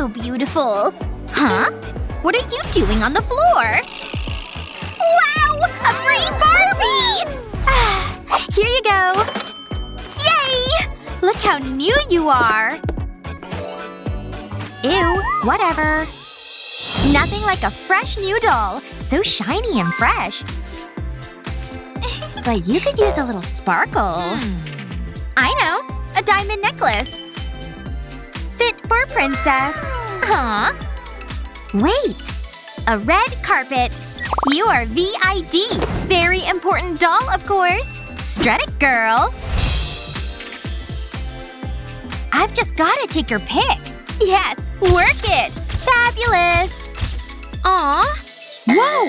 so beautiful. Huh? What are you doing on the floor? Wow! A free Barbie! Here you go. Yay! Look how new you are. Ew, whatever. Nothing like a fresh new doll. So shiny and fresh. But you could use a little sparkle. I know. A diamond necklace. Fit for princess. Huh? Wait. A red carpet. You are VID. Very important doll, of course. Strut it, girl. I've just gotta take your pick. Yes, work it. Fabulous. Aw. Whoa!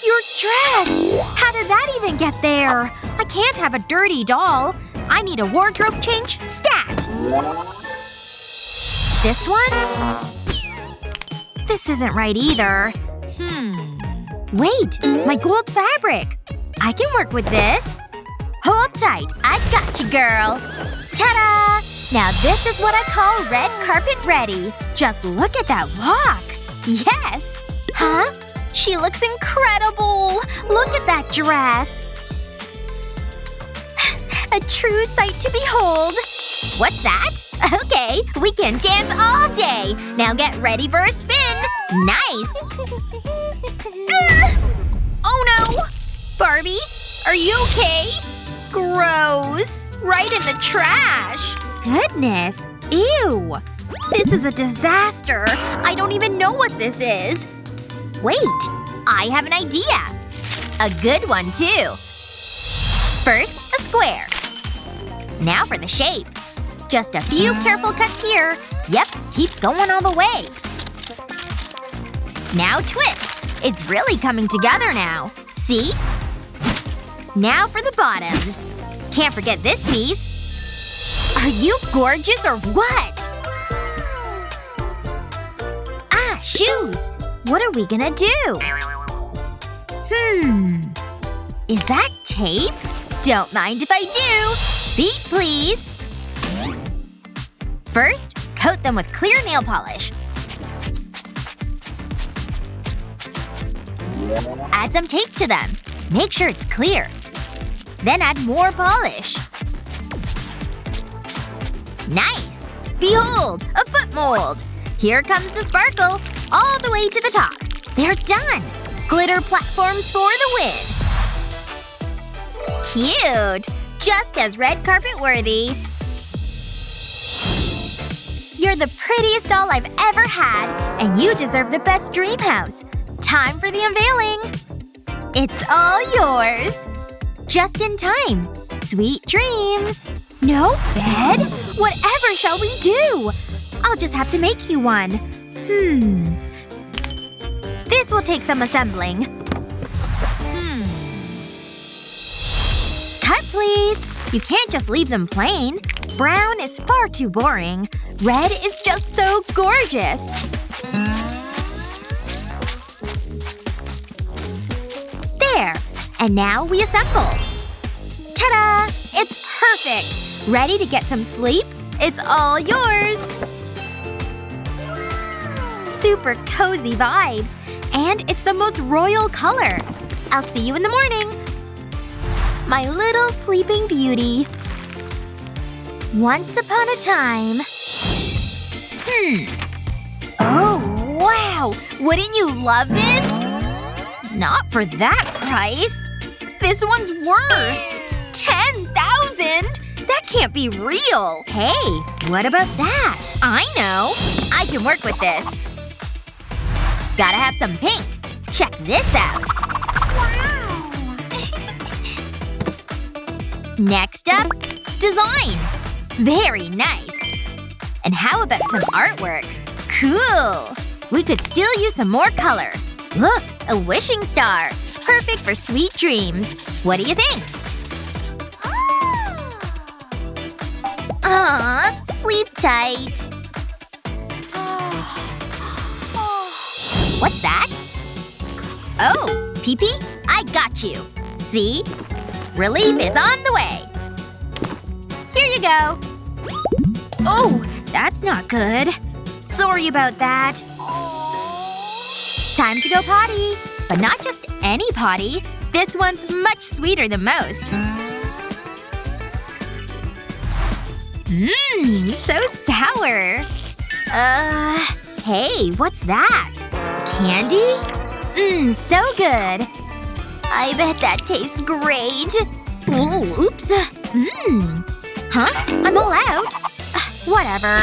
Your dress! How did that even get there? I can't have a dirty doll. I need a wardrobe change stat. This one? This isn't right either. Wait! My gold fabric! I can work with this. Hold tight. I got you, girl. Ta-da! Now this is what I call red carpet ready. Just look at that walk. Yes! Huh? She looks incredible! Look at that dress! A true sight to behold. What's that? Okay, we can dance all day! Now get ready for a spin! Nice! Oh no! Barbie? Are you okay? Gross. Right in the trash. Goodness. Ew. This is a disaster. I don't even know what this is. Wait. I have an idea. A good one, too. First, a square. Now for the shape. Just a few careful cuts here. Yep, keep going all the way. Now twist. It's really coming together now. See? Now for the bottoms. Can't forget this piece. Are you gorgeous or what? Ah, shoes. What are we gonna do? Is that tape? Don't mind if I do. Feet, please. First, coat them with clear nail polish. Add some tape to them. Make sure it's clear. Then add more polish. Nice! Behold! A foot mold! Here comes the sparkle. All the way to the top. They're done! Glitter platforms for the win! Cute! Just as red carpet worthy. You're the prettiest doll I've ever had, and you deserve the best dream house. Time for the unveiling! It's all yours! Just in time. Sweet dreams. No bed? Whatever shall we do? I'll just have to make you one. This will take some assembling. Cut, please. You can't just leave them plain. Brown is far too boring. Red is just so gorgeous. There. And now we assemble. Ta-da! It's perfect! Ready to get some sleep? It's all yours! Super cozy vibes. And it's the most royal color. I'll see you in the morning. My little sleeping beauty. Once upon a time. Oh, wow! Wouldn't you love this? Not for that price. This one's worse. 10,000? That can't be real. Hey, what about that? I know. I can work with this. Gotta have some pink. Check this out. Wow. Next up, design. Very nice. And how about some artwork? Cool. We could still use some more color. Look, a wishing star. Perfect for sweet dreams. What do you think? Aww, sleep tight. What's that? Oh, pee-pee? I got you. See? Relief is on the way. Here you go. Oh, that's not good. Sorry about that. Time to go potty. But not just any potty. This one's much sweeter than most. Mmm, so sour. Hey, what's that? Candy? Mmm, so good. I bet that tastes great. Ooh, oops. Mmm. Huh? I'm all out. Whatever.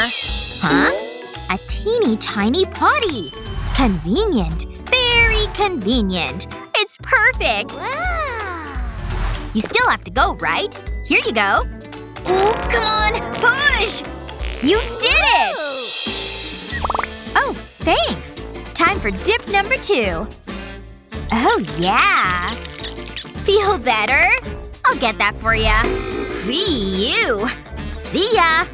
Huh? A teeny tiny potty. Convenient. Very convenient. It's perfect. Wow. You still have to go, right? Here you go. Ooh, come on! Push! You did it! Oh, thanks. Time for dip number 2. Oh, yeah. Feel better? I'll get that for ya. Free you. See ya.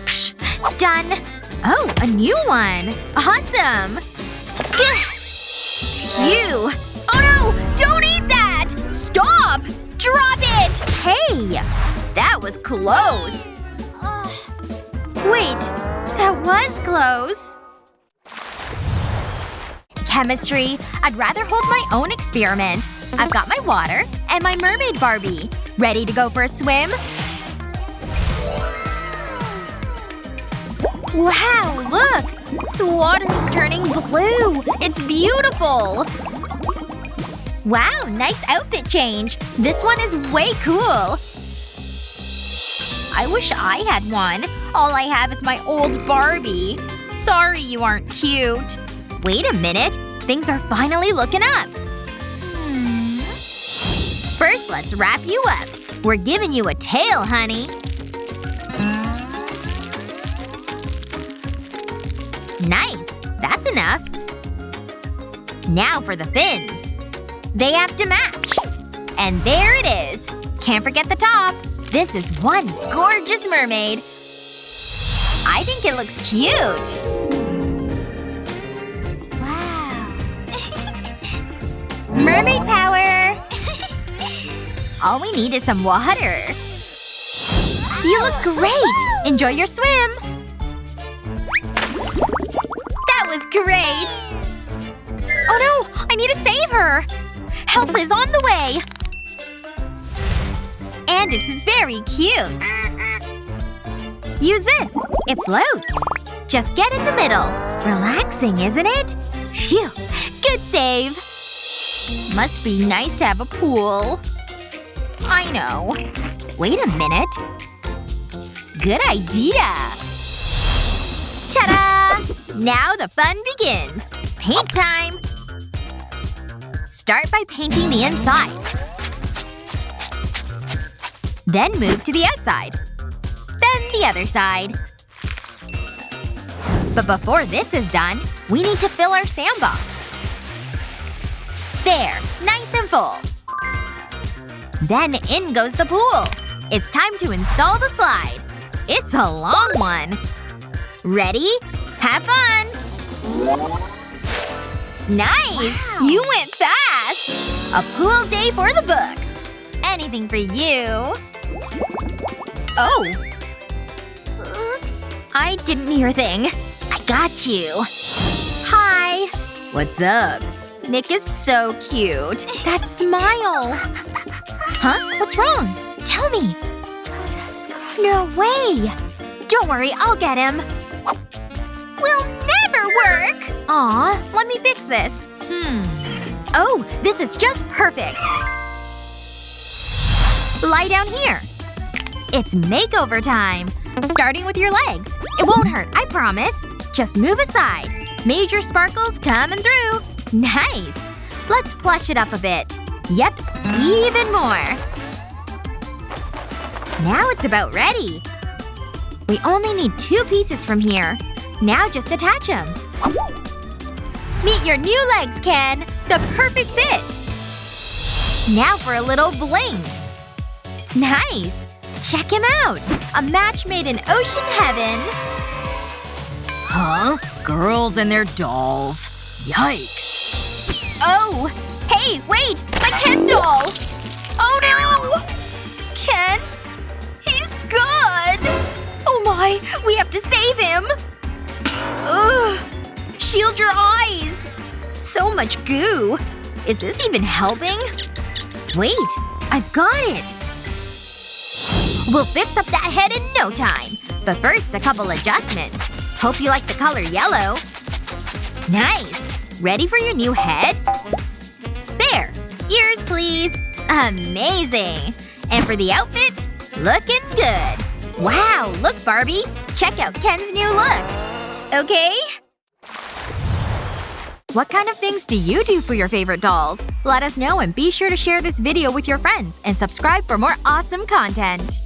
Psh, done. Oh, a new one. Awesome. Phew. Oh no! Don't eat that! Stop! Drop it! Hey! That was close. Wait. That was close. Chemistry. I'd rather hold my own experiment. I've got my water and my Mermaid Barbie. Ready to go for a swim? Wow, look! The water's turning blue! It's beautiful! Wow, nice outfit change. This one is way cool. I wish I had one. All I have is my old Barbie. Sorry you aren't cute. Wait a minute. Things are finally looking up. First, let's wrap you up. We're giving you a tail, honey. Nice. That's enough. Now for the fins. They have to match. And there it is. Can't forget the top. This is one gorgeous mermaid. I think it looks cute. Wow. Mermaid power! All we need is some water. You look great! Enjoy your swim! That was great! Oh no! I need to save her! Help is on the way! And it's very cute. Use this. It floats. Just get in the middle. Relaxing, isn't it? Phew. Good save. Must be nice to have a pool. I know. Wait a minute. Good idea. Ta-da! Now the fun begins. Paint time. Start by painting the inside. Then move to the outside. Then the other side. But before this is done, we need to fill our sandbox. There. Nice and full. Then in goes the pool. It's time to install the slide. It's a long one. Ready? Have fun! Nice! Wow. You went fast! A pool day for the books. Anything for you. Oh. Oops. I didn't hear a thing. I got you. Hi. What's up? Nick is so cute. That smile. Huh? What's wrong? Tell me. No way. Don't worry, I'll get him. Will never work! Aw, let me fix this. Oh, this is just perfect. Lie down here. It's makeover time. Starting with your legs. It won't hurt, I promise. Just move aside. Major sparkles coming through. Nice. Let's plush it up a bit. Yep, even more. Now it's about ready. We only need 2 pieces from here. Now just attach them. Meet your new legs, Ken! The perfect fit! Now for a little bling. Nice! Check him out! A match made in ocean heaven. Huh? Girls and their dolls. Yikes. Oh! Hey, wait! My Ken doll! Oh no! Ken? He's gone! Oh my! We have to save him! shield your eyes! So much goo. Is this even helping? Wait, I've got it! We'll fix up that head in no time. But first, a couple adjustments. Hope you like the color yellow. Nice! Ready for your new head? There! Ears, please! Amazing! And for the outfit? Looking good! Wow, look, Barbie! Check out Ken's new look! Okay? What kind of things do you do for your favorite dolls? Let us know and be sure to share this video with your friends and subscribe for more awesome content!